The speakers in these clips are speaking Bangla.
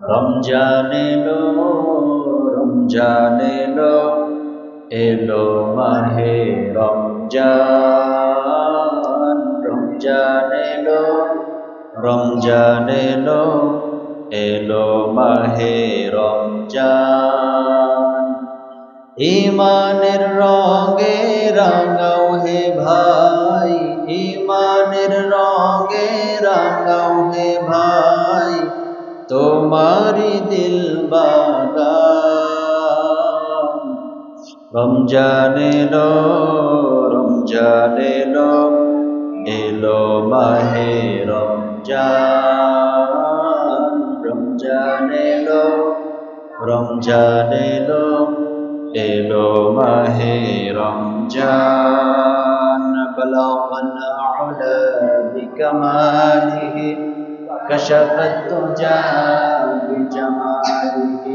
রমজান এলো, রমজান এলো, এলো মাহে রমজান। রমজান এলো, রমজান এলো, এলো মাহে রমজান। ঈমানের রঙে রাঙাও হে ভাই, ঈমানের রঙে রাঙাও হে ভাই, তোমারি দিল বাগান। রমজান এলো, রমজান এলো, এলো মাহে রমজান। রমজান এলো, রমজান এলো, এলো মাহে রমজান। বালাগাল উলা বিকামালিহি كشفت الدجى بجماله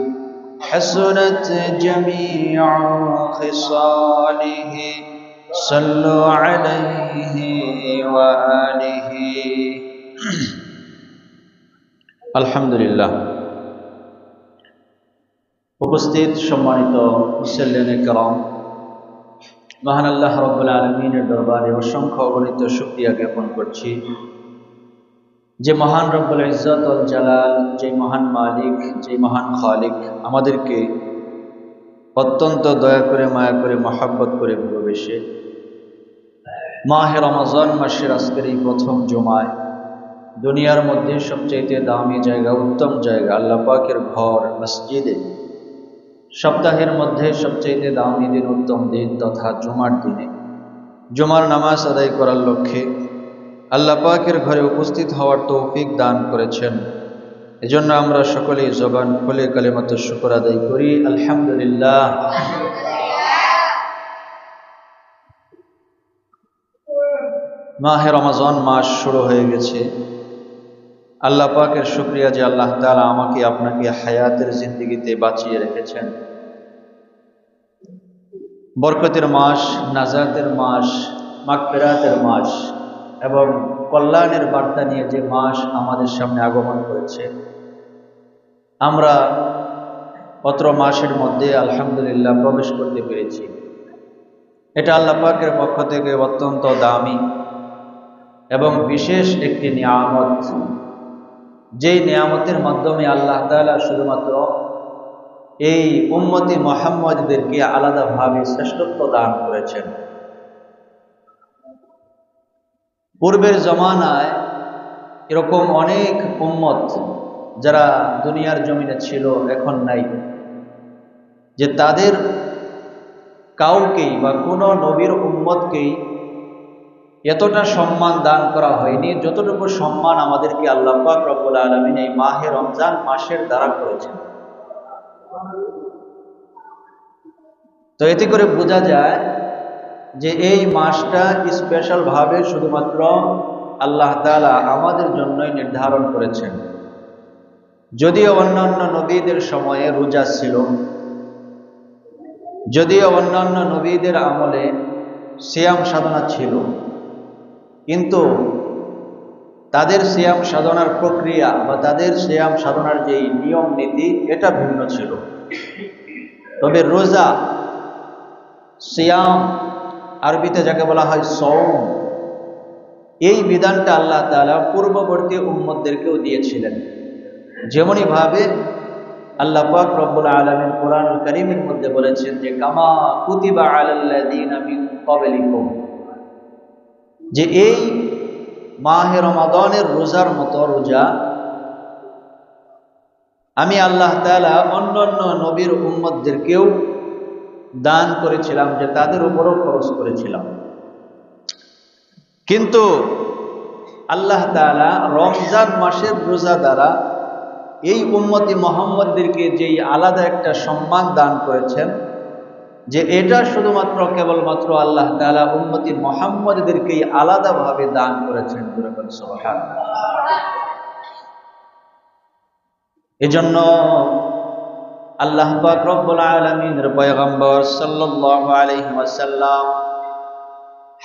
حسنت جميع خصاله صلوا عليه وآله الحمد لله। উপস্থিত সম্মানিত মুসল্লিয়ানে কেরাম, মহান আল্লাহ রাব্বুল আলামিনের দরবারে অসংখ্য অগণিত শুকরিয়া জ্ঞাপন করছি যে মহান রব্বুল ইজ্জত ওয়াল জালাল, যে মহান মালিক, যে মহান খালিক আমাদেরকে অত্যন্ত দয়া করে, মায়া করে, মহব্বত করে ভালোবেসে মাহে রমজান মাসের আজকের এই প্রথম জুমায় দুনিয়ার মধ্যে সবচেয়ে দামি জায়গা, উত্তম জায়গা আল্লাহ পাকের ঘর মসজিদে, সপ্তাহের মধ্যে সবচেয়ে দামি দিন, উত্তম দিন তথা জুমার দিনে জুমার নামাজ আদায় করার লক্ষ্যে আল্লাহ পাকের ঘরে উপস্থিত হওয়ার তৌফিক দান করেছেন। এজন্য আমরা সকলেই জবান খুলে কালিমাতুশ শুকর আদায় করি, আলহামদুলিল্লাহ। মাহে রমজান মাস শুরু হয়ে গেছে। আল্লাহ পাকের শুকরিয়া যে আল্লাহ তাআলা আমাকে আপনাকে হায়াতের জিন্দেগিতে বাঁচিয়ে রেখেছেন। বরকতের মাস, নাজাতের মাস, মাগফিরাতের মাস এবং কল্যাণের বার্তা নিয়ে যে মাস আমাদের সামনে আগমন করেছে, আমরা অত্র মাসের মধ্যে আলহামদুলিল্লাহ প্রবেশ করতে পেরেছি। এটা আল্লাহ পাকের পক্ষ থেকে অত্যন্ত দামি এবং বিশেষ একটি নিয়ামত, যেই নিয়ামতের মাধ্যমে আল্লাহ তাআলা শুধুমাত্র এই উম্মতি মুহাম্মদদেরকে আলাদাভাবে শ্রেষ্ঠত্ব দান করেছেন। পূর্বের জমানায় এরকম অনেক উম্মত যারা দুনিয়ার জমিনে ছিল, এখন নাই, যে তাদের কাউকেই বা কোনো নবীর উম্মতকেই এতটা সম্মান দান করা হয়নি যতটুকু সম্মান আমাদেরকে আল্লাহ পাক রব্বুল আলামিন এই মাহে রমজান মাসের দ্বারা করেছেন। তো এতে করে বোঝা যায় যে এই মাসটা স্পেশাল ভাবে শুধুমাত্র আল্লাহ তাআলা আমাদের জন্যই নির্ধারণ করেছেন। যদিও অন্যান্য নবীদের সময়ে রোজা ছিল, যদিও অন্যান্য নবীদের আমলে সিয়াম সাধনা ছিল, কিন্তু তাদের সিয়াম সাধনার প্রক্রিয়া বা তাদের সিয়াম সাধনার যে নিয়ম নীতি এটা ভিন্ন ছিল। তবে রোজা, সিয়াম, আরবিতে যাকে বলা হয় সওম, এই বিধানটা আল্লাহ তাআলা পূর্ববর্তী উম্মতদেরকেও দিয়েছিলেন। যেমনি ভাবে আল্লাহ পাক রব্বুল আলামিন কোরআনুল কারীমের মধ্যে বলেছেন যে কামা কুতিবা আলাল্লাযীনা মিন ক্বাবলিকুম, যে এই মাহে রমাদানের রোজার মতো রোজা আমি আল্লাহ তাআলা অন্যান্য নবীর উম্মতদেরকেও দান করেছিলাম, যে তাদের উপরও খরচ করেছিলাম। কিন্তু আল্লাহ তাআলা রমজান মাসের রোজা দ্বারা এই উম্মতি মুহাম্মদদেরকে যেই আলাদা একটা সম্মান দান করেছেন, যে এটা শুধুমাত্র কেবলমাত্র আল্লাহ তাআলা উম্মতি মুহাম্মদদেরকেই আলাদাভাবে দান করেছেন। সুবহানাল্লাহ। এজন্য আল্লাহ পাক রব্বুল আলামিনের পয়গম্বর সাল্লাল্লাহু আলাইহি ওয়াসাল্লাম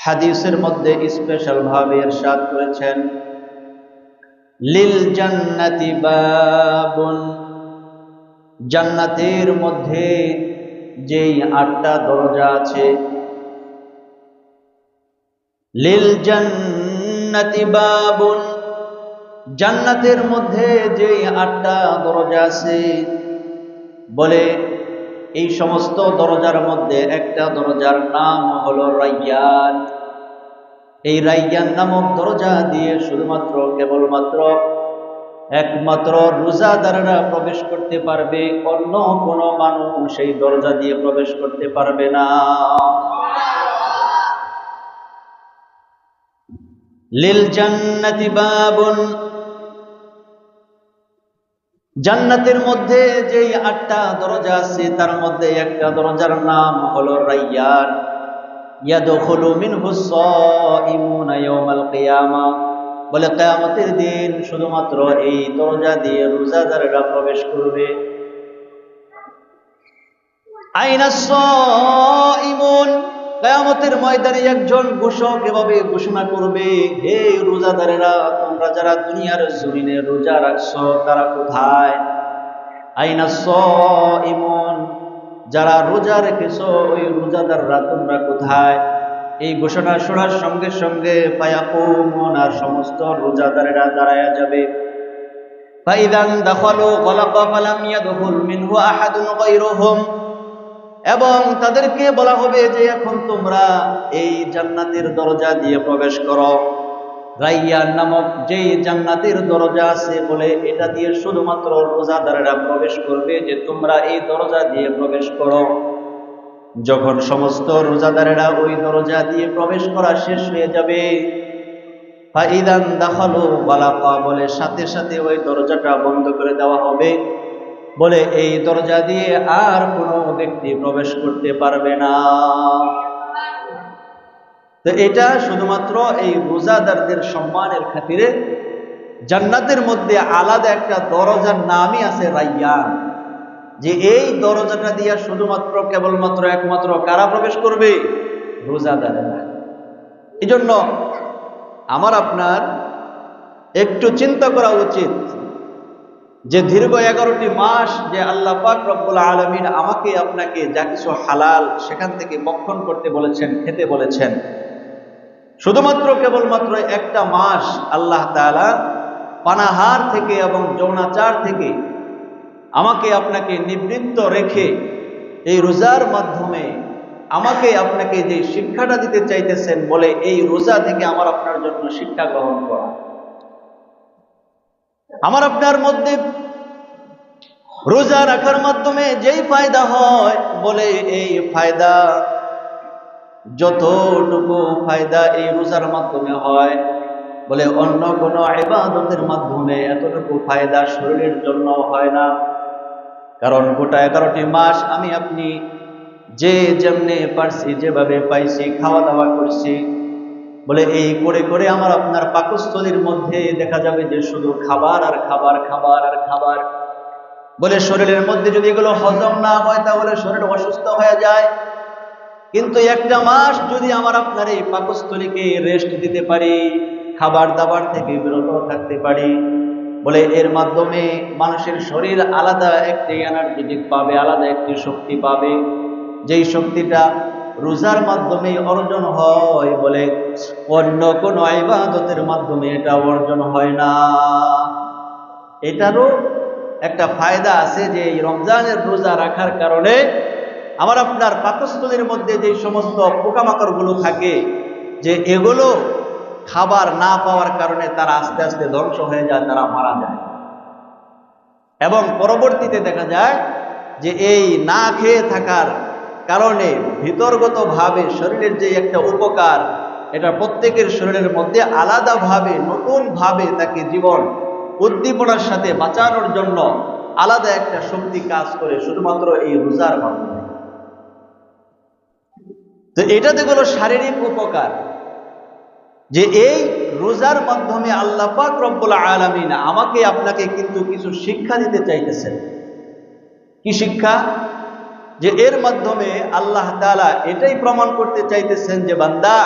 হাদিসের মধ্যে স্পেশাল ভাবে ইরশাদ করেছেন, লিল জান্নাতি বাবুন জান্নাতের মধ্যে যেই 8টা দরজা আছে, লিল জান্নাতি বাবুন, জান্নাতের মধ্যে যেই 8টা দরজা আছে, বলে এই সমস্ত দরজার মধ্যে একটা দরজার নাম হলো রায়্যান। এই রায়্যান নামক দরজা দিয়ে শুধুমাত্র কেবলমাত্র একমাত্র রোজাদাররা প্রবেশ করতে পারবে, অন্য কোনো মানুষ সেই দরজা দিয়ে প্রবেশ করতে পারবে না। লিল জান্নাতি বাবুন, জান্নাতের মধ্যে যেই 8টা দরজা আছে তার মধ্যে একটা দরজার নাম হলো রায়্যান। ইয়াদখুলু মিনহুস সাইমুনা ইয়াওমাল কিয়ামা, বলে কিয়ামতের দিন শুধুমাত্র এই দরজা দিয়ে রোজাদাররা প্রবেশ করবে। আইনাস সাইমুন, কিয়ামতের ময়দানে একজন ঘোষক এভাবে ঘোষণা করবে, হে রোজাদারেরা, তোমরা যারা দুনিয়ার জমিনে রোজা রাখছো তারা কোথায়? আইনাস সাইমুন, যারা রোজা রেখেছো ওই রোজাদাররা তোমরা কোথায়? এই ঘোষণা শোনার সঙ্গে সঙ্গে ফায়াকুমুন, আর সমস্ত রোজাদারেরা দাঁড়ায়া যাবে। ফাইদান দাখালু গলাকা ফালাম ইয়াদখুল মিনহু আহাদুন গায়রুহুম, এবং তাদেরকে বলা হবে যে এখন তোমরা এই জান্নাতের দরজা দিয়ে প্রবেশ করো। রায়্যান নামক যেই জান্নাতের দরজা আছে, বলে এটা দিয়ে শুধুমাত্র রোজাদারেরা প্রবেশ করবে, যে তোমরা এই দরজা দিয়ে প্রবেশ করো। যখন সমস্ত রোজাদারেরা ওই দরজা দিয়ে প্রবেশ করা শেষ হয়ে যাবে, ফাইদান দাখালু গালাকা, বলে সাথে সাথে ওই দরজাটা বন্ধ করে দেওয়া হবে, বলে এই দরজা দিয়ে আর কোনো ব্যক্তি প্রবেশ করতে পারবে না। তো এটা শুধুমাত্র এই রোজাদারদের সম্মানের খাতিরে জান্নাতের মধ্যে আলাদা একটা দরজার নামই আছে রায়্যান, যে এই দরজাটা দিয়ে শুধুমাত্র কেবলমাত্র একমাত্র কারা প্রবেশ করবে? রোজাদারেরা। এই জন্য আমার আপনার একটু চিন্তা করা উচিত যে দীর্ঘ 11টি মাস যে আল্লাহ পাক রব্বুল আলামিন আমাকে আপনাকে যা কিছু হালাল সেখান থেকে ভক্ষণ করতে বলেছেন, খেতে বলেছেন, শুধুমাত্র কেবলমাত্র একটা মাস আল্লাহ তাআলা পানাহার থেকে এবং যৌনাচার থেকে আমাকে আপনাকে নিবৃত্ত রেখে এই রোজার মাধ্যমে আমাকে আপনাকে যে শিক্ষাটা দিতে চাইতেছেন, বলে এই রোজা থেকে আমার আপনার জন্য শিক্ষা গ্রহণ করা। আমার আপনার মধ্যে রোজা রাখার মাধ্যমে যেই ফায়দা হয়, বলে এই ফায়দা, যতটুকু ফায়দা এই রোজার মাধ্যমে হয়, বলে অন্য কোনো ইবাদতের মাধ্যমে এতটুকু ফায়দা শরীরের জন্য হয় না। কারণ গোটা 11টি মাস আমি আপনি যে যেমনে পারছি, যেভাবে পাইছি খাওয়া দাওয়া করছি, বলে এই করে করে আমার আপনার পাকস্থলীর মধ্যে দেখা যাবে যে শুধু খাবার আর খাবার, খাবার আর খাবার। বলে শরীরের মধ্যে যদি এগুলো হজম না হয় তাহলে শরীর অসুস্থ হয়ে যায়। কিন্তু একটা মাস যদি আমার আপনার এই পাকস্থলীকে রেস্ট দিতে পারি, খাবার দাবার থেকে বিরত থাকতে পারি, বলে এর মাধ্যমে মানুষের শরীর আলাদা একটি এনার্জেটিক পাবে, আলাদা একটি শক্তি পাবে, যেই শক্তিটা রোজার মাধ্যমে অর্জন হয়, বলে অন্য কোনো ইবাদতের মাধ্যমে এটা অর্জন হয় না। এটারও একটা ফায়দা আছে যে এই রমজানের রোজা রাখার কারণে আমার আপনার পাকস্থলীর মধ্যে যে সমস্ত পোকামাকড় গুলো থাকে, যে এগুলো খাবার না পাওয়ার কারণে তারা আস্তে আস্তে ধ্বংস হয়ে যায়, তারা মারা যায়। এবং পরবর্তীতে দেখা যায় যে এই না খেয়ে থাকার কারণে ভিতরগত ভাবে শরীরের যে একটা উপকার, এটা প্রত্যেকের শরীরের মধ্যে আলাদাভাবে নতুন ভাবে তাকে জীবন উদ্দীপনার সাথে বাঁচানোর জন্য আলাদা একটা শক্তি কাজ করে শুধুমাত্র এই রোজার মাধ্যমে। তো এটাতে হলো শারীরিক উপকার, যে এই রোজার মাধ্যমে আল্লাহ পাক রব্বুল আলামিন আমাকে আপনাকে কিন্তু কিছু শিক্ষা দিতে চাইতেছেন। কি শিক্ষা? যে এর মাধ্যমে আল্লাহ তাআলা এটাই প্রমাণ করতে চাইতেছেন যে বান্দা,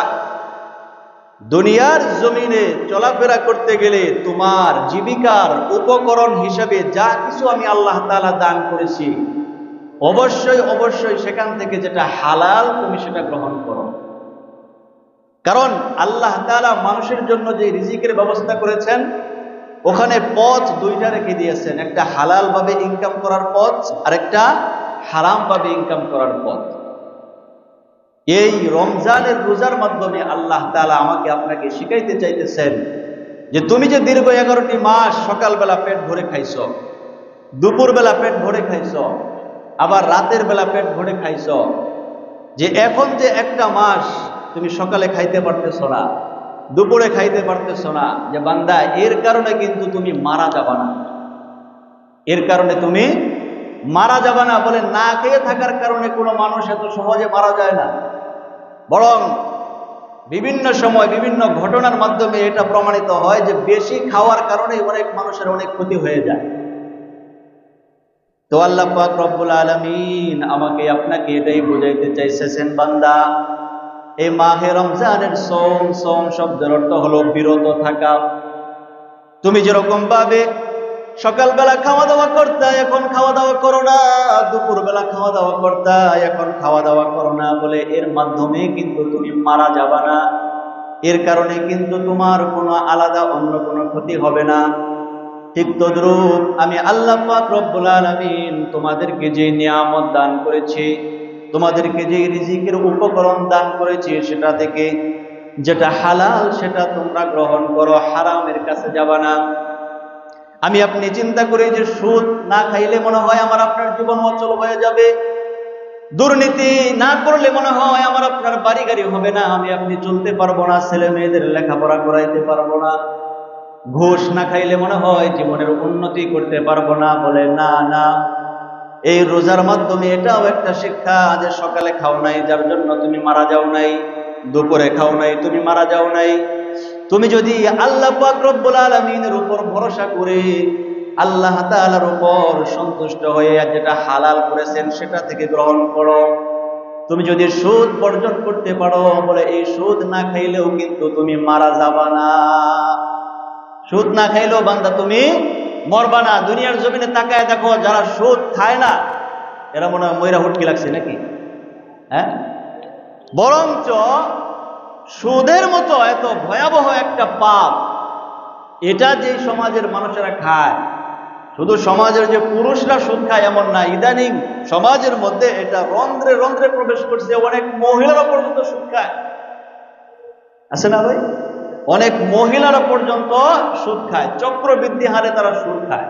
দুনিয়ার জমিনে চলাফেরা করতে গেলে তোমার জীবিকার উপকরণ হিসেবে যা কিছু আমি আল্লাহ তাআলা দান করেছি, অবশ্যই অবশ্যই সেখান থেকে যেটা হালাল তুমি সেটা গ্রহণ করো। কারণ আল্লাহ তাআলা মানুষের জন্য যে রিজিকের ব্যবস্থা করেছেন, ওখানে পথ দুইটা রেখে দিয়েছেন, একটা হালাল ভাবে ইনকাম করার পথ আর একটা হারাম ভাবে ইনকাম করার পথ। এই রমজানের রোজার মাধ্যমে আল্লাহ তাআলা আমাকে আপনাকে শিখাইতে চাইতেছেন যে তুমি যে দীর্ঘ 11টি মাস সকালবেলা পেট ভরে খাইছো, দুপুরবেলা পেট ভরে খাইছো, আবার রাতের বেলা পেট ভরে খাইছো, যে এখন যে একটা মাস তুমি সকালে খাইতে পারতেছো না, দুপুরে খাইতে পারতেছো না, যে বান্দা এর কারণে কিন্তু তুমি মারা যাবা না, এর কারণে তুমি মারা যাবা না। বলে না খেয়ে থাকার কারণে কোনো মানুষ এত সহজে মারা যায় না, বরং বিভিন্ন সময় বিভিন্ন ঘটনার মাধ্যমে এটা প্রমাণিত হয় যে বেশি খাওয়ার কারণে অনেক মানুষের অনেক ক্ষতি হয়ে যায়। তো আল্লাহ পাক রব্বুল আলামিন আমাকে আপনাকে এটাই বুঝাইতে চাইছেন, বান্দা এই মাহে রমজানের সওম, সওম শব্দের অর্থ হলো বিরত থাকা। তুমি যেরকম ভাবে সকালবেলা খাওয়া দাওয়া করতে এখন খাওয়া দাওয়া করো না, দুপুরবেলা খাওয়া দাওয়া করতে এখন খাওয়া দাওয়া করো না, বলে এর মাধ্যমে কিন্তু তুমি মারা যাবা না, এর কারণে কিন্তু তোমার কোনো আলাদা অন্য কোনো ক্ষতি হবে না। ঠিক তদ্রূপ আমি আল্লাহ পাক রব্বুল আলামিন তোমাদেরকে যে নিয়ামত দান করেছি, তোমাদেরকে যে রিজিকের উপকরণ দান করেছি, সেটা থেকে যেটা হালাল সেটা তোমরা গ্রহণ করো, হারামের কাছে যাবা না। আমি আপনি চিন্তা করি যে সুদ না খাইলে মনে হয় আমার আপনার জীবন অচল হয়ে যাবে, দুর্নীতি না করলে মনে হয় আমার আপনার বাড়ি গাড়ি হবে না, আমি আপনি চলতে পারবো না, ছেলে মেয়েদের লেখাপড়া করাইতে পারবো না, ঘুষ না খাইলে মনে হয় জীবনের উন্নতি করতে পারবো না। বলে না না, এই রোজার মাধ্যমে এটাও একটা শিক্ষা যে সকালে খাও নাই যার জন্য তুমি মারা যাও নাই, দুপুরে খাও নাই তুমি মারা যাও নাই। তুমি যদি আল্লাহ পাক রব্বুল আলামিনের উপর ভরসা করে আল্লাহ তাআলার উপর সন্তুষ্ট হয়ে যেটা হালাল করেছেন সেটা থেকে গ্রহণ করো। তুমি যদি সুদ বর্জন করতে পারো, বলে এই সুদ না খাইলেও কিন্তু তুমি মারা যাবা না, সুদ না খাইলেও বান্দা তুমি মরবা না। দুনিয়ার জমিনে তাকায় দেখো, যারা সুদ খায় না এরা মনে হয় ময়রা হুটকি লাগছে নাকি? হ্যাঁ, বরঞ্চ সুদের মতো এত ভয়াবহ একটা পাপ এটা যে সমাজের মানুষেরা খায়, শুধু সমাজের যে পুরুষরা সুদ খায় এমন না, ইদানিং সমাজের মধ্যে এটা রন্ধ্রে রন্ধ্রে প্রবেশ করছে, অনেক মহিলারা পর্যন্ত সুদ খায়, আছে না ভাই? অনেক মহিলারা পর্যন্ত সুদ খায়, চক্রবৃদ্ধি হারে তারা সুদ খায়।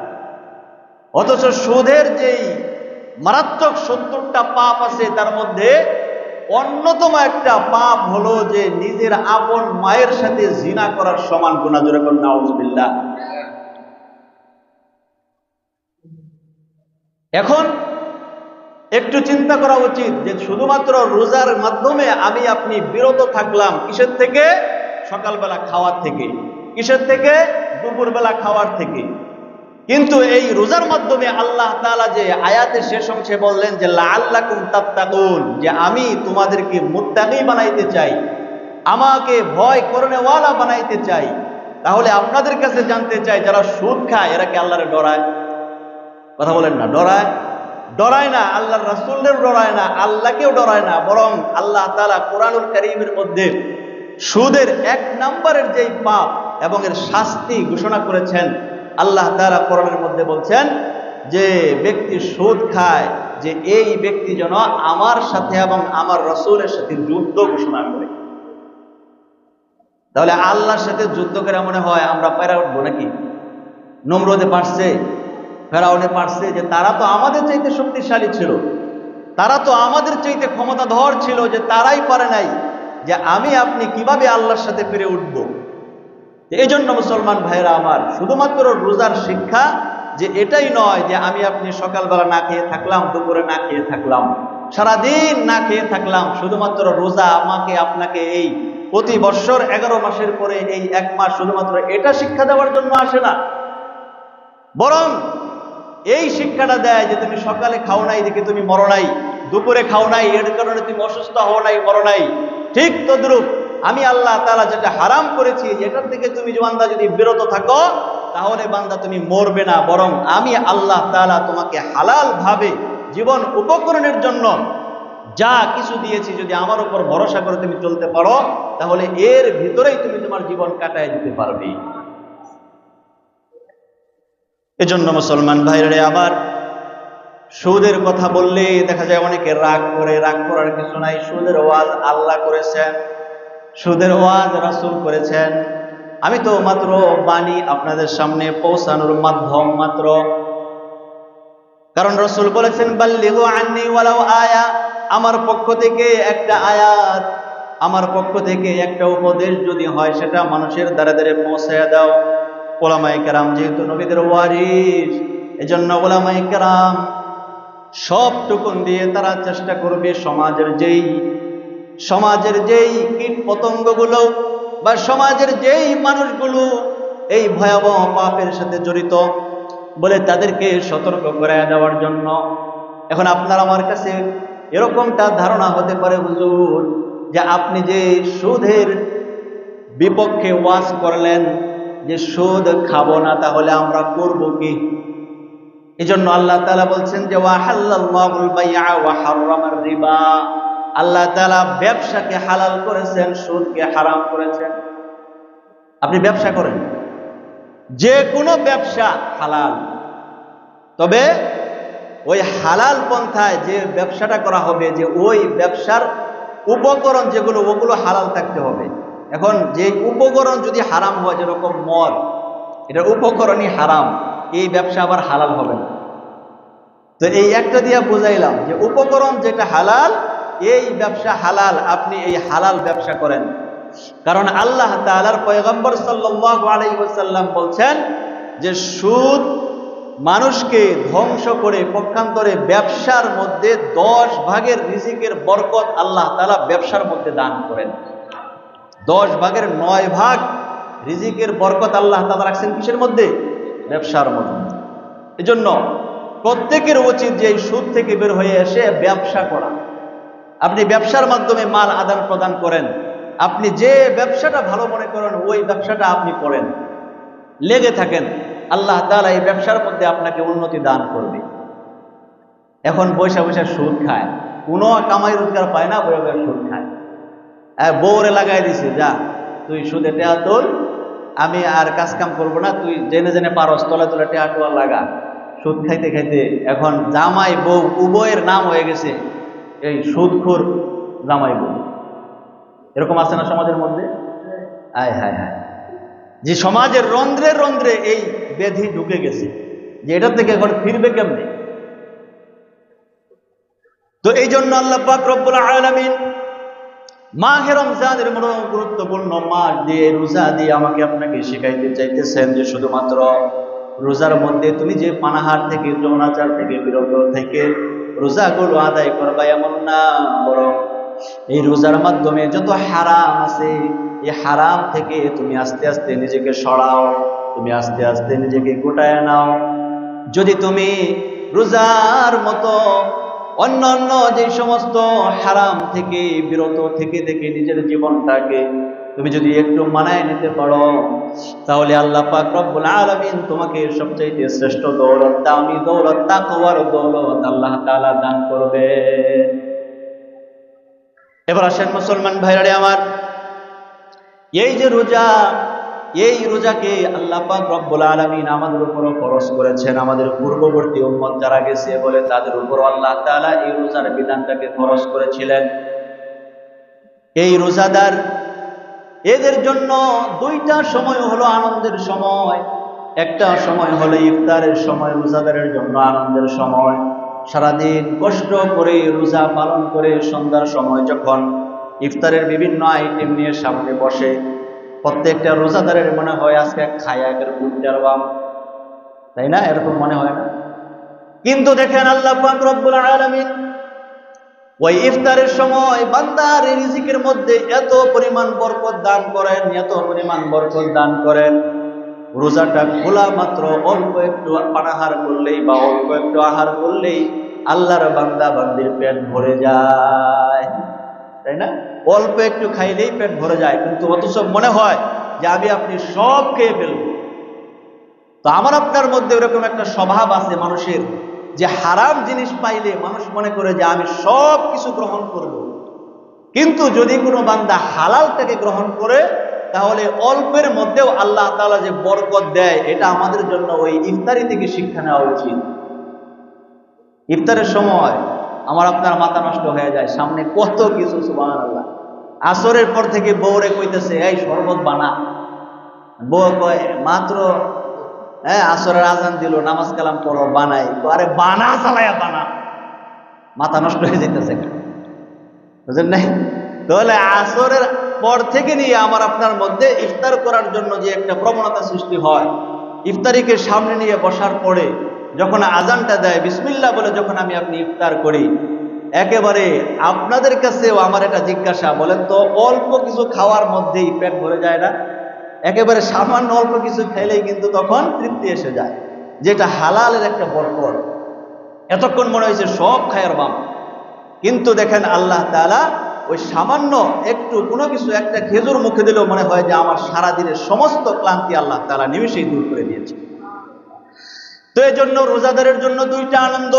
অথচ সুদের যেই মারাত্মক 70টা পাপ আছে তার মধ্যে অন্যতম একটা পাপ হলো যে নিজের আপন মায়ের সাথে জিনা করার সমান গুনাহ। জোরে বলেন নাউযুবিল্লাহ। এখন একটু চিন্তা করা উচিত যে শুধুমাত্র রোজার মাধ্যমে আমি আপনি বিরত থাকলাম কিসের থেকে? সকালবেলা খাওয়ার থেকে। কিসের থেকে? দুপুরবেলা খাওয়ার থেকে। কিন্তু এই রোজার মাধ্যমে আল্লাহ তাআলা যে আয়াতের শেষ অংশে বললেন যে লাআল্লাকুম তাত্তাকুন, যে আমি তোমাদেরকে মুত্তাকি বানাইতে চাই, আমাকে ভয় করনেওয়ালা বানাইতে চাই। তাহলে আপনাদের কাছে জানতে চাই, যারা সুদ খায় এরা কি আল্লাহরে ডরায়? কথা বলেন না, ডরায়? ডরায় না, আল্লাহর রাসূলের ডরায় না, আল্লাহকেও ডরায় না। বরং আল্লাহ তাআলা কোরআনুল কারীমের মধ্যে সুদের 1 নম্বরের যেই পাপ এবং এর শাস্তি ঘোষণা করেছেন। আল্লাহ তাআলা কোরআনের মধ্যে বলছেন যে ব্যক্তি সুদ খায়, যে এই ব্যক্তি যেন আমার সাথে এবং আমার রাসূলের সাথে যুদ্ধ ঘোষণা করে। তাহলে আল্লাহর সাথে যুদ্ধ করে মনে হয় আমরা পায়রা উঠবো নাকি? নমরুদে পারছে, ফেরাউনে পারছে, যে তারা তো আমাদের চাইতে শক্তিশালী ছিল, তারা তো আমাদের চাইতে ক্ষমতাধর ছিল, যে তারাই পারে নাই যে আমি আপনি কিভাবে আল্লাহর সাথে পেরে উঠব। এই জন্য মুসলমান ভাইরা আমার, শুধুমাত্র রোজার শিক্ষা যে এটাই নয় যে আমি আপনি সকালবেলা না খেয়ে থাকলাম, দুপুরে না খেয়ে থাকলাম, সারাদিন না খেয়ে থাকলাম। শুধুমাত্র রোজা আমাকে আপনাকে এই প্রতি বৎসর 11 মাসের পরে এই 1 মাস শুধুমাত্র এটা শিক্ষা দেওয়ার জন্য আসে না, বরং এই শিক্ষাটা দেয় যে তুমি সকালে খাও নাই দেখে তুমি মরো নাই, দুপুরে খাও নাই এর কারণে তুমি অসুস্থ হও নাই, মরো নাই। ঠিক তদ্রূপ আমি আল্লাহ তাআলা যেটা হারাম করেছি এটার থেকে তুমি বান্দা যদি বিরত থাকো তাহলে বান্দা তুমি মরবে না, বরং আমি আল্লাহ তাআলা তোমাকে হালাল ভাবে জীবন উপকরণের জন্য যা কিছু দিয়েছি, যদি আমার উপর ভরসা করে তুমি চলতে পারো তাহলে এর ভিতরেই তুমি তোমার জীবন কাটায় দিতে পারবে। এজন্য মুসলমান ভাইরে আবার সুদের কথা বললে দেখা যায় অনেকে রাগ করে। রাগ করার কিছু নাই। সুদের ওয়াজ আল্লাহ করেছেন, সুদের ওয়াজ রাসূল করেছেন। আমি তো মাত্র বাণী আপনাদের সামনে পৌঁছানোর মাধ্যম মাত্র। কারণ রাসূল বলেছেন বাল্লিগু আন্নী ওয়ালাউ আয়া, আমার পক্ষ থেকে একটা আয়াত, আমার পক্ষ থেকে একটা উপদেশ যদি হয় সেটা মানুষের দ্বারে দ্বারে পৌঁছায়া দাও। উলামায়ে কেরাম যেহেতু নবীদের ওয়ারিস, এজন্য উলামায়ে কেরাম সবটুকুন দিয়ে তারা চেষ্টা করবে সমাজের যেই কীট পতঙ্গগুলো বা সমাজের যেই মানুষগুলো এই ভয়াবহ পাপের সাথে জড়িত বলে তাদেরকে সতর্ক করে দেওয়ার জন্য। এখন আপনার আমার কাছে এরকমটা ধারণা হতে পারে হুজুর যে আপনি যে সুদের বিপক্ষে ওয়াজ করলেন যে সুদ খাবো না, তাহলে আমরা করব কি? এজন্য আল্লাহ তাআলা বলছেন যে ওয়াহাল্লাল্লাহুল বাইআ ওয়া হাররামার রিবা, আল্লাহ তাআলা ব্যবসাকে হালাল করেছেন, সুদকে হারাম করেছেন। আপনি ব্যবসা করেন, যে কোনো ব্যবসা হালাল, তবে ওই হালাল পন্থায় যে ব্যবসাটা করা হবে, যে ওই ব্যবসার উপকরণ যেগুলো ওগুলো হালাল থাকতে হবে। এখন যে উপকরণ যদি হারাম হয়, যেরকম মদ, এটা উপকরণই হারাম, এই ব্যবসা আবার হালাল হবে না। তো এই একটা দিয়ে বুঝাইলাম যে উপকরণ যেটা হালাল এই ব্যবসা হালাল, আপনি এই হালাল ব্যবসা করেন। কারণ আল্লাহ তাআলার পয়গম্বর সাল্লাল্লাহু আলাইহি ওয়াসাল্লাম বলছেন যে সুদ মানুষকে ধ্বংস করে, পক্ষান্তরে ব্যবসার মধ্যে 10 ভাগের রিজিকের বরকত আল্লাহ তাআলা ব্যবসার মধ্যে দান করেন। 10 ভাগের 9 ভাগ রিজিকের বরকত আল্লাহ তাআলা রাখছেন কিসের মধ্যে? ব্যবসার মধ্যে। এজন্য প্রত্যেকের উচিত যে এই সুদ থেকে বের হয়ে এসে ব্যবসা করা। আপনি ব্যবসার মাধ্যমে মাল আদান প্রদান করেন, আপনি যে ব্যবসাটা ভালো মনে করেন ওই ব্যবসাটা আপনি করেন, লেগে থাকেন, আল্লাহ তাআলা এই ব্যবসার মধ্যে আপনাকে উন্নতি দান করবে। এখন বৈশা বৈশা সুদ খায়, কোনো কামাই রোজগার পায় না, বৈশা বৈশা সুদ খায়। বউরে লাগাই দিছে, যা তুই সুদে টেয়া তোল, আমি আর কাজ কাম করবো না, তুই জেনে জেনে পারস তলে তলে টেয়া টোয়া লাগা। সুদ খাইতে খাইতে এখন জামাই বউ উভয়ের নাম হয়ে গেছে এই সুদখোর জামাই বউ। এরকম আছে না সমাজের মধ্যে? আয় হায় হায়, যে সমাজের রন্ধ্রে রন্ধ্রে এই ব্যাধি ঢুকে গেছে, যে এটা থেকে এখন ফিরবে কেমনে? তো এই জন্য আল্লাহ পাক রব্বুল আলামিন মাহে রমজানের মতো গুরুত্বপূর্ণ মাস দিয়ে, রোজা দিয়ে আমাকে আপনাকে শিখাইতে চাইতেছেন যে শুধুমাত্র রোজার মধ্যে তুমি যে পানাহার থেকে, যৌনাচার থেকে বিরত থেকে রোজাগুলো আদায় করবা এমন না, বরং এই রোজার মাধ্যমে যত হারাম আছে এই হারাম থেকে তুমি আস্তে আস্তে নিজেকে সরাও, তুমি আস্তে আস্তে নিজেকে গোটায় নাও। যদি তুমি রোজার মতো অন্যান্য যে সমস্ত হারাম থেকে বিরত থেকে নিজের জীবনটাকে তুমি যদি একটু মানায় নিতে পারো, তাহলে আল্লাহ পাক রব্বুল আলামিন তোমাকে সবচাইতে শ্রেষ্ঠ দৌলত, দামি দৌলত, তাকওয়ার দৌলত আল্লাহ তাআলা দান করবে। এবার আসেন মুসলমান ভাইরা আমার, এই যে রোজা, এই রোজাকে আল্লাহ পাক রব্বুল আলামিন আমাদের উপর ফরজ করেছেন। আমাদের পূর্ববর্তী উম্মত যারা গেছে বলে তাদের উপর আল্লাহ তাআলা এই রোজার বিধানটাকে ফরজ করেছিলেন। এই রোজাদার এদের জন্য দুইটা সময় হলো আনন্দের সময়। একটা সময় হলো ইফতারের সময়, রোজাদারের জন্য আনন্দের সময়। সারাদিন কষ্ট করে রোজা পালন করে সন্ধ্যার সময় যখন ইফতারের বিভিন্ন আইটেম নিয়ে সামনে বসে, প্রত্যেকটা রোজাদারের মনে হয় আজকে খায়া উঠলাম, তাই না? এরকম মনে হয় না? কিন্তু দেখেন আল্লাহ পাক রব্বুল আলামিন ওই ইফতারের সময় বান্দার রিজিকের মধ্যে এত পরিমাণ বরকত দান করেন, এত পরিমাণ বরকত দান করেন, রোজাটা খোলা মাত্র অল্প একটু পানাহার করলেই বা অল্প একটু আহার করলেই আল্লাহর বান্দা বান্দির পেট ভরে যায়। তাই না? অল্প একটু খাইলেই পেট ভরে যায়, কিন্তু অথচ মনে হয় যে আমি আপনি সব খেয়ে ফেলবো। তো আমার আপনার মধ্যে এরকম একটা স্বভাব আছে মানুষের, যে হারাম জিনিস পাইলে মানুষ মনে করে যে আমি সব কিছু গ্রহণ করব। কিন্তু যদি কোনো বান্দা হালালটাকে গ্রহণ করে, তাহলে অল্পের মধ্যেও আল্লাহ তাআলা যে বরকত দেয়, এটা আমাদের জন্য ওই ইফতারি থেকে শিক্ষা নেওয়া উচিত। ইফতারের সময় আমার আপনার মাথা নষ্ট হয়ে যায়, সামনে কত কিছু, সুবহানাল্লাহ। আসরের পর থেকে বউরে কইতেছে, এই শরবত বানা। বউ কয় মাত্র আসরের আজান দিল, নামাজ কালাম পড়ো, বানাই। আরে বানা চালায়া বানা, মাথা নষ্ট হয়ে যেতেছে, বুঝলেন নাই? তাহলে আসরের পর থেকে নিয়ে আমার আপনার মধ্যে ইফতার করার জন্য যে একটা প্রবণতা সৃষ্টি হয়, ইফতারিকে সামনে নিয়ে বসার পরে যখন আজানটা দেয়, বিসমিল্লাহ বলে যখন আমি আপনি ইফতার করি, একেবারে আপনাদের কাছেও আমার একটা জিজ্ঞাসা, বলেন তো অল্প কিছু খাওয়ার মধ্যেই পেট ভরে যায় না? একেবারে সামান্য অল্প কিছু খেলেই কিন্তু তখন তৃপ্তি এসে যায়, যেটা হালালের একটা বরকত। এতক্ষণ মনে হয়েছে সব খায়ের বাম, কিন্তু দেখেন আল্লাহ তাআলা ওই সামান্য একটু কোনো কিছু, একটা খেজুর মুখে দিলেও মনে হয় যে আমার সারাদিনের সমস্ত ক্লান্তি আল্লাহ তাআলা নিমেষেই দূর করে দিয়েছে। তো এই জন্য রোজাদারের জন্য দুইটা আনন্দ,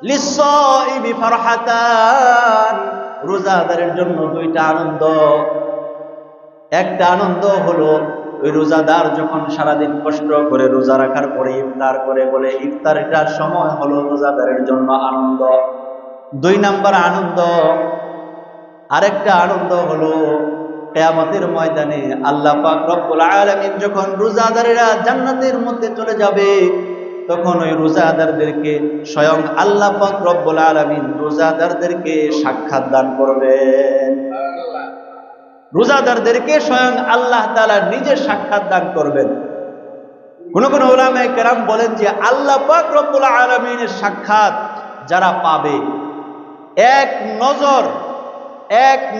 লিস-সাইমি ফারহাতান, রোজাদারের জন্য দুইটা আনন্দ। একটা আনন্দ হলো ওই রোজাদার যখন সারাদিন কষ্ট করে রোজা রাখার পরে ইফতার করে, বলে ইফতারটার সময় হলো রোজাদারের জন্য আনন্দ। দুই নাম্বার আনন্দ, আরেকটা আনন্দ হলো কিয়ামতের ময়দানে আল্লাহ পাক রব্বুল আলামিন যখন রোজাদারেরা জান্নাতের মধ্যে চলে যাবে, তখন ওই রোজাদারদেরকে স্বয়ং আল্লাহ পাক রব্বুল আলামিন রোজাদারদেরকে সাক্ষাৎ দান করবেন। রোজাদারদেরকে স্বয়ং আল্লাহ তাআলা নিজে সাক্ষাৎ দান করবেন। কোন কোন উলামায়ে কেরাম বলেন যে আল্লাহ পাক রব্বুল আলামিনের সাক্ষাৎ যারা পাবে, এক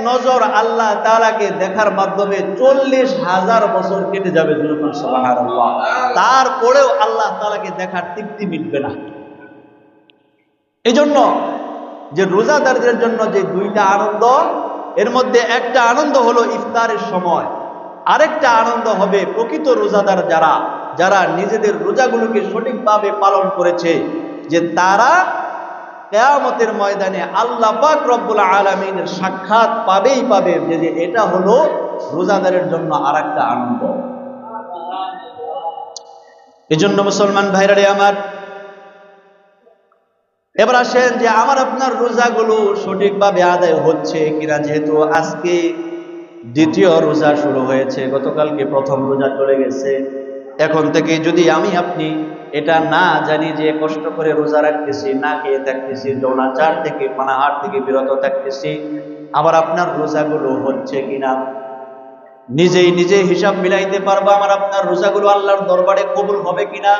নজর আল্লাহ তাআলাকে দেখার মাধ্যমে 40,000 বছর কেটে যাবে, সুবহানাল্লাহ। তারপরেও আল্লাহ তাআলাকে দেখার তৃপ্তি মিটবে না। এই জন্য যে রোজাদারদের জন্য যে দুইটা আনন্দ, এর মধ্যে একটা আনন্দ হলো ইফতারের সময়, আরেকটা আনন্দ হবে প্রকৃত রোজাদার যারা নিজেদের রোজাগুলোকে সঠিকভাবে পালন করেছে, যে তারা কিয়ামতের ময়দানে আল্লাহ পাক রব্বুল আলামিনের সাক্ষাৎ পাবেই পাবে। যে এটা হলো রোজাদারের জন্য আরেকটা আনন্দ। এজন্য মুসলমান ভাইরা রে আমার, এবার আসেন যে আমার আপনার রোজাগুলো সঠিকভাবে আদায় হচ্ছে কিনা। যেহেতু আজকে দ্বিতীয় রোজা শুরু হয়েছে, গতকালকে প্রথম রোজা চলে গেছে, এখন থেকে যদি আমি আপনি এটা না জানি যে কষ্ট করে রোজা রাখতেছি, না খেয়ে থাকতেছি, যৌনাচার থেকে পানাহার থেকে বিরত থাকতেছি, আবার আপনার রোজাগুলো হচ্ছে কিনা নিজেই হিসাব মিলাইতে পারবো আমার আপনার রোজাগুলো আল্লাহর দরবারে কবুল হবে কিনা।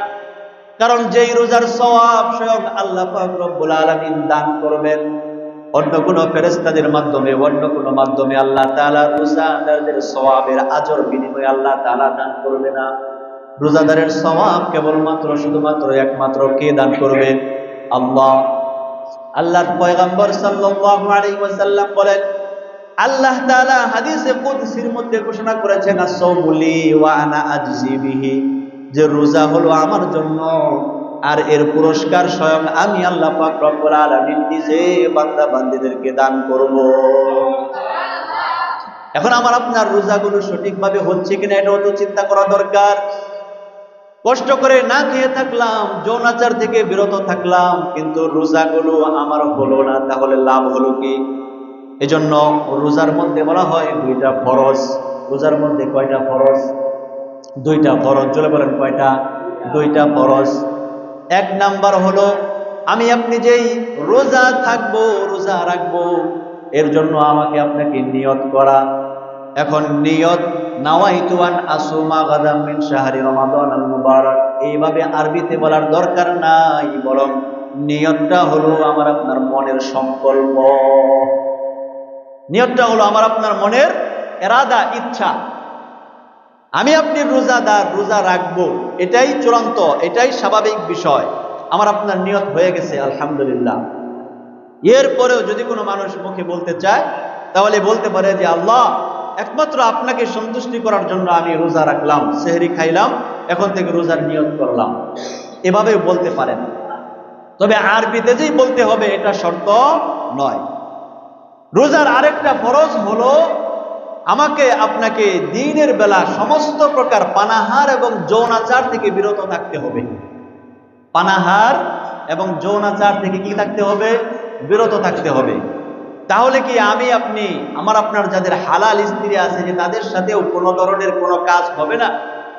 কারণ যেই রোজার সওয়াব স্বয়ং আল্লাহ পাক রব্বুল আলামিন দান করবেন, অন্য কোনো ফেরেশতাদের মাধ্যমে, অন্য কোনো মাধ্যমে আল্লাহ তাআলা রোজাদারদের সওয়াবের আজর বিনিময়ে আল্লাহ তাআলা দান করবে না। রোজাদারের সওয়াব কেবলমাত্র শুধুমাত্র একমাত্র কে দান করবে? আল্লাহ। আল্লাহর পয়গম্বর সাল্লাল্লাহু আলাইহি ওয়াসাল্লাম বলেন, আল্লাহ তাআলা হাদিসে কুদসির মধ্যে ঘোষণা করেছেন, আস-সাওমু লি ওয়া আনা আজজি বিহি, যে রোজা হলো আমার জন্য আর এর পুরস্কার স্বয়ং আমি আল্লাহ পাক রব্বুল আলামিন নিজে বান্দা বান্দীদেরকে দান করব। এখন আমার আপনার রোজাগুলো সঠিকভাবে হচ্ছে কিনা এটাও তো চিন্তা করা দরকার। কষ্ট করে না খেয়ে থাকলাম, যৌনাচার থেকে বিরত থাকলাম, কিন্তু রোজাগুলো আমার হলো না, তাহলে লাভ হলো কি? এজন্য রোজার মধ্যে বলা হয় দুইটা ফরজ। রোজার মধ্যে কয়টা ফরজ? দুইটা ফরজ। চলে বলেন কয়টা? দুইটা ফরজ। এক নাম্বার হলো আমি আপনি যেই রোজা থাকবো, রোজা রাখবো, এর জন্য আমাকে আপনাকে নিয়ত করা। এখন নিয়ত, নাওয়াইতু আন আসুমা গাদাম মিন শাহরি রমাদান আল মুবারক, এইভাবে আরবিতে বলার দরকার নাই, বরং নিয়তটা হলো আমার আপনার মনের সংকল্প। নিয়তটা হলো আমার আপনার মনের এরাদা, ইচ্ছা। আমি আপনি রোজাদার, রোজা রাখবো, এটাই চূড়ান্ত, এটাই স্বাভাবিক বিষয়। আমার আপনার নিয়ত হয়ে গেছে, আলহামদুলিল্লাহ। এরপরেও যদি কোনো মানুষ মুখে বলতে চায় তাহলে বলতে পারে যে আল্লাহ, একমাত্র আপনাকে সন্তুষ্টি করার জন্য আমি রোজা রাখলাম, সেহরি খাইলাম, এখন থেকে রোজার নিয়ত করলাম, এভাবে বলতে পারেন। তবে আরবিতে যেই বলতে হবে এটা শর্ত নয়। রোজার আরেকটা ফরজ হলো আমাকে আপনাকে দিনের বেলা সমস্ত প্রকার পানাহার এবং যৌনাচার থেকে বিরত থাকতে হবে। পানাহার এবং যৌনাচার থেকে কি থাকতে হবে? বিরত থাকতে হবে। তাহলে কি আমি আপনি আমার আপনার যাদের হালাল স্ত্রী আছে যে তাদের সাথেও কোনো ধরনের কোনো কাজ হবে না?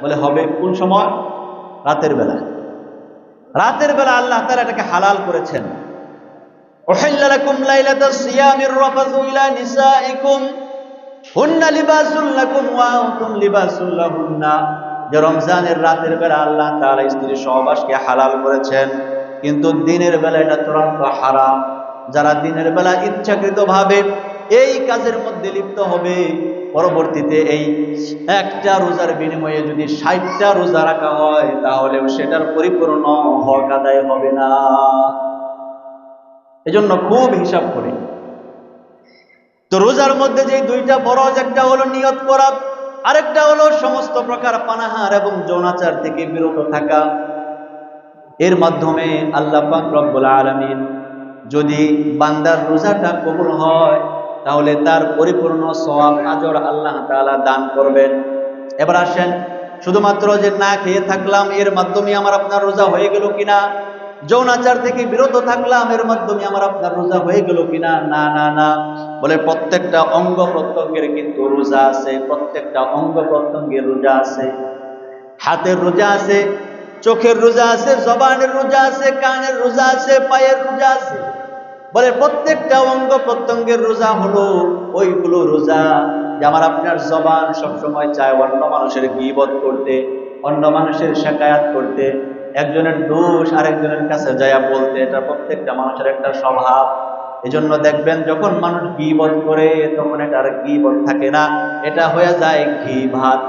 বলে হবে। কোন সময়? রাতের বেলা। রাতের বেলা আল্লাহ তাআলা এটাকে হালাল করেছেন। উহিল্লা লাকুম লাইলাতাস সিয়ামির রাফাসু ইলা নিসাইকুম হুন্না লিবাসুল লাকুম ওয়া আনতুম লিবাসুল লাহুন্না। যে রমজানের রাতের বেলা আল্লাহ তাআলা স্ত্রী সহবাসকে হালাল করেছেন, কিন্তু দিনের বেলা এটা চূড়ান্ত হারাম। যারা দিনের বেলা ইচ্ছাকৃতভাবে এই কাজের মধ্যে লিপ্ত হবে, পরবর্তীতে এই একটা রোজার বিনিময়ে যদি 60টা রোজা রাখা হয় তাহলেও সেটার পরিপূর্ণ হক আদায় হবে না। এজন্য খুব হিসাব করে। তো রোজার মধ্যে যে দুইটা ফরজ, একটা হলো নিয়ত করা, আরেকটা হলো সমস্ত প্রকার পানাহার এবং যৌনাচার থেকে বিরত থাকা। এর মাধ্যমে আল্লাহ পাক রব্বুল আলামিন যদি বান্দার রোজাটা কবুল হয় তাহলে তার পরিপূর্ণ সওয়াব আজর আল্লাহ তাআলা দান করবেন। এবার আসেন, শুধুমাত্র যে না খেয়ে থাকলাম এর মাধ্যমে আমার আপনার রোজা হয়ে গেল কিনা, যৌনাচার থেকে বিরত থাকলাম এর মাধ্যমে আমার আপনার রোজা হয়ে গেল কিনা? না না না। বলে প্রত্যেকটা অঙ্গ প্রত্যঙ্গের কিন্তু রোজা আছে, প্রত্যেকটা অঙ্গ প্রত্যঙ্গের রোজা আছে। হাতের রোজা আছে, চোখের রোজা আছে, জবানের রোজা আছে, কানের রোজা আছে, পায়ের রোজা আছে। বলে প্রত্যেকটা অঙ্গ প্রত্যঙ্গের রোজা হলো ওইগুলো রোজা যে আমার আপনার জবান সবসময় চায় অন্য মানুষের গীবত করতে, অন্য মানুষের শিকায়াত করতে, একজনের দোষ আরেকজনের কাছে যায় বলতে। এটা প্রত্যেকটা মানুষের একটা স্বভাব। এজন্য দেখবেন যখন মানুষ গীবত করে তখন এটা আর গীবত থাকে না, এটা হয়ে যায় ঘি ভাত।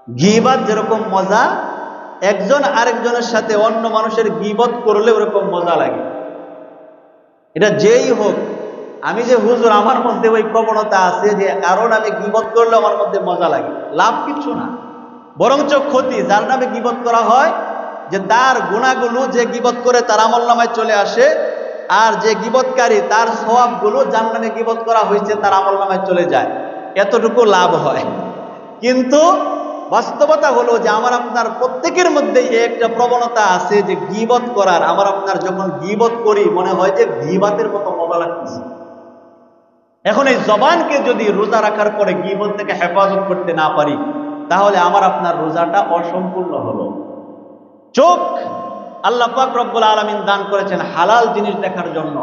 ঘি ভাত যেরকম মজা, একজন আরেকজনের সাথে অন্য মানুষের গীবত করলে ওরকম মজা লাগে। এটা যেই হোক, আমি যে হুজুর আমার মধ্যে ওই প্রবণতা আছে যে কারণ আমি গীবত করলে আমার মধ্যে মজা লাগে, লাভ কিছু না, বরঞ্চ ক্ষতি। যার নামে গীবত করা হয় যে তার গুনাহগুলো যে গীবত করে তার আমলনামায় চলে আসে, আর যে গীবতকারী তার সওয়াবগুলো যার নামে গীবত করা হয়েছে তার আমলনামায় চলে যায়, এতটুকু লাভ হয়। কিন্তু বাস্তবতা হলো যে আমার আপনার প্রত্যেকের মধ্যে একটা প্রবণতা আছে যে গীবত করার। আমার আপনার যখন গীবত করি মনে হয় যে গীবতের মতো মজা লাগতেছে। এখন এই জবানকে যদি রোজা রাখার পরে গীবত থেকে হেফাজত করতে না পারি তাহলে আমার আপনার রোজাটা অসম্পূর্ণ হলো। চোখ আল্লাহ পাক রব্বুল আলামিন দান করেছেন হালাল জিনিস দেখার জন্য।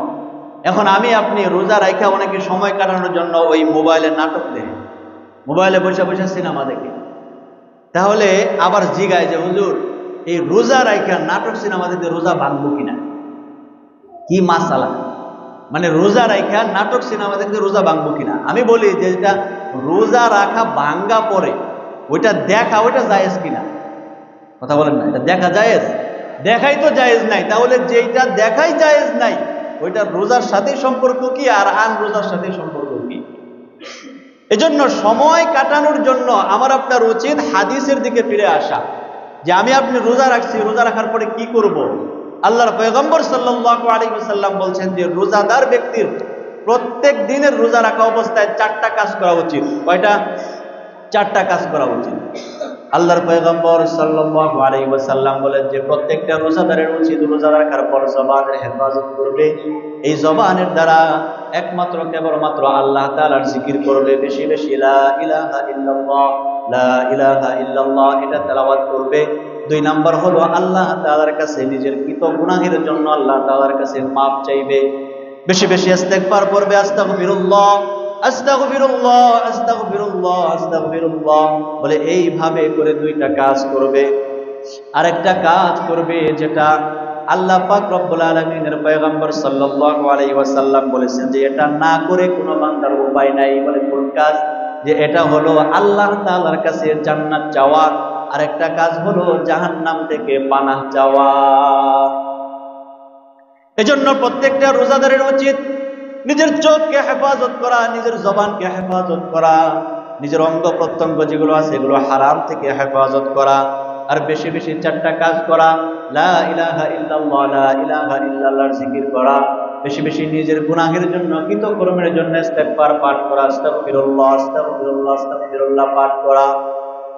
এখন আমি আপনি রোজা রাখা অনেকে সময় কাটানোর জন্য ওই মোবাইলে নাটক দেখে, মোবাইলে বসে বসে সিনেমা দেখে। তাহলে আবার জিগায় যে হুজুর এই রোজা রাখা নাটক সিনেমা দেখে রোজা ভাঙবো কিনা? কি মাসালা, মানে রোজা রাখা নাটক সিনেমা দেখে রোজা ভাঙবো কিনা? আমি বলি যে এটা রোজা রাখা ভাঙ্গা পরে ওইটা দেখা, ওইটা জায়েজ কিনা? কথা বলেন না, এটা দেখা জায়েজ? দেখাই তো জায়েজ নাই, তাহলে যেটা দেখাই জায়েজ নাই ওইটা রোজার সাথে সম্পর্ক কি আর আন রোজার সাথে সম্পর্ক কি? এজন্য সময় কাটানোর জন্য আমার আপনার উচিত হাদিসের দিকে ফিরে আসা, যে আমি আপনি রোজা রাখছি, রোজা রাখার পরে কি করব। আল্লাহর পয়গম্বর সাল্লাল্লাহু আলাইহি ওয়াসাল্লাম বলছেন যে রোজাদার ব্যক্তির প্রত্যেক দিনের রোজা রাখা অবস্থায় 4টা কাজ করা উচিত। কয়টা? 4টা কাজ করা উচিত। আল্লাহর পয়গম্বর সাল্লাল্লাহু আলাইহি ওয়াসাল্লাম বলেন যে প্রত্যেকটা রোজাদারের উচিত রোজা রাখার পর জবানের হেফাজত করবে। এই জবানের দ্বারা একমাত্র কেবলমাত্র আল্লাহ তাআলার জিকির করবে, বেশি বেশি লা ইলাহা ইল্লাল্লাহ, লা ইলাহা ইল্লাল্লাহ এটা তেলাওয়াত করবে। 2 নাম্বার হলো আল্লাহ তাআলার কাছে নিজের কৃত গুনাহের জন্য আল্লাহ তাআলার কাছে মাপ চাইবে, বেশি বেশি ইস্তেগফার করবে, আস্তাগফিরুল্লাহ আস্তাগফিরুল্লাহ আস্তাগফিরুল্লাহ আস্তাগফিরুল্লাহ বলে এইভাবে করে 2টা কাজ করবে। আরেকটা কাজ করবে যেটা আল্লাহ পাক রব্বুল আলামিনের পয়গম্বর সাল্লাল্লাহু আলাইহি ওয়াসাল্লাম বলেছেন যে এটা না করে কোনো বান্দার উপায় নাই। বলে কোন কাজ? যে এটা হলো আল্লাহ তাআলার কাছে জান্নাত চাওয়া, আরেকটা কাজ হলো জাহান্নাম থেকে পানাহ চাওয়া। এজন্য প্রত্যেকটা রোজাদারের উচিত নিজের চোখকে হেফাজত করা, নিজের জবানকে হেফাজত করা, নিজের অঙ্গ প্রত্যঙ্গ যেগুলো আছে এগুলো হারাম থেকে হেফাজত করা, আর বেশি বেশি 4টা কাজ করা, লা ইলাহা ইল্লাল্লাহ, লা ইলাহা ইল্লাল্লাহর জিকির করা, বেশি বেশি নিজের গুনাহের জন্য, কৃতকর্মের জন্য ইস্তেগফার পাঠ করা, আস্তাগফিরুল্লাহ আস্তাগফিরুল্লাহ আস্তাগফিরুল্লাহ পাঠ করা।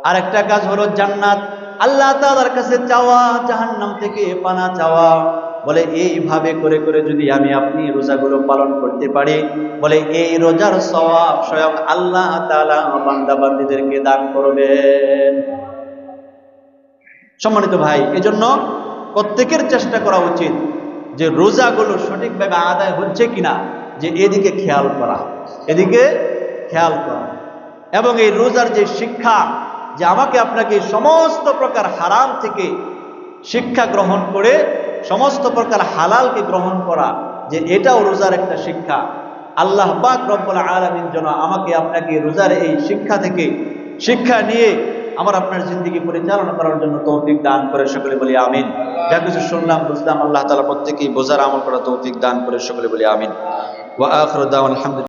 আরেকটা কাজ হলো জান্নাত, আল্লাহ তাআলার কাছে চাওয়া, জাহান্নাম থেকে পানা চাওয়া। বলে এইভাবে করে করে যদি আমি আপনি রোজাগুলো পালন করতে পারি, বলে এই রোজার সওয়াব স্বয়ং আল্লাহ তাআলা বান্দা বান্দীদেরকে দান করবেন। সম্মানিত ভাই, এজন্য প্রত্যেকের চেষ্টা করা উচিত যে রোজাগুলো সঠিকভাবে আদায় হচ্ছে কিনা, যে এদিকে খেয়াল করা, এদিকে খেয়াল করা। এবং এই রোজার যে শিক্ষা, যে আমাকে আপনাকে সমস্ত প্রকার হারাম থেকে শিক্ষা গ্রহণ করে সমস্ত প্রকার হালালকে গ্রহণ করা, যে এটাও রোজার একটা শিক্ষা। আল্লাহ পাক রব্বুল আলামিন যেন আমাকে আপনাকে রোজার এই শিক্ষা থেকে শিক্ষা নিয়ে আমার আপনার জিন্দেগি পরিচালনা করার জন্য তৌফিক দান করে, সকলে বলি আমিন। যা কিছু শুনলাম বুঝলাম, আল্লাহ তাআলা প্রত্যেকেই বোঝার আমল করা তৌফিক দান করে, সকলে বলি আমিন। ওয়া আখিরু দাওয়ানা আলহামদুলিল্লাহ।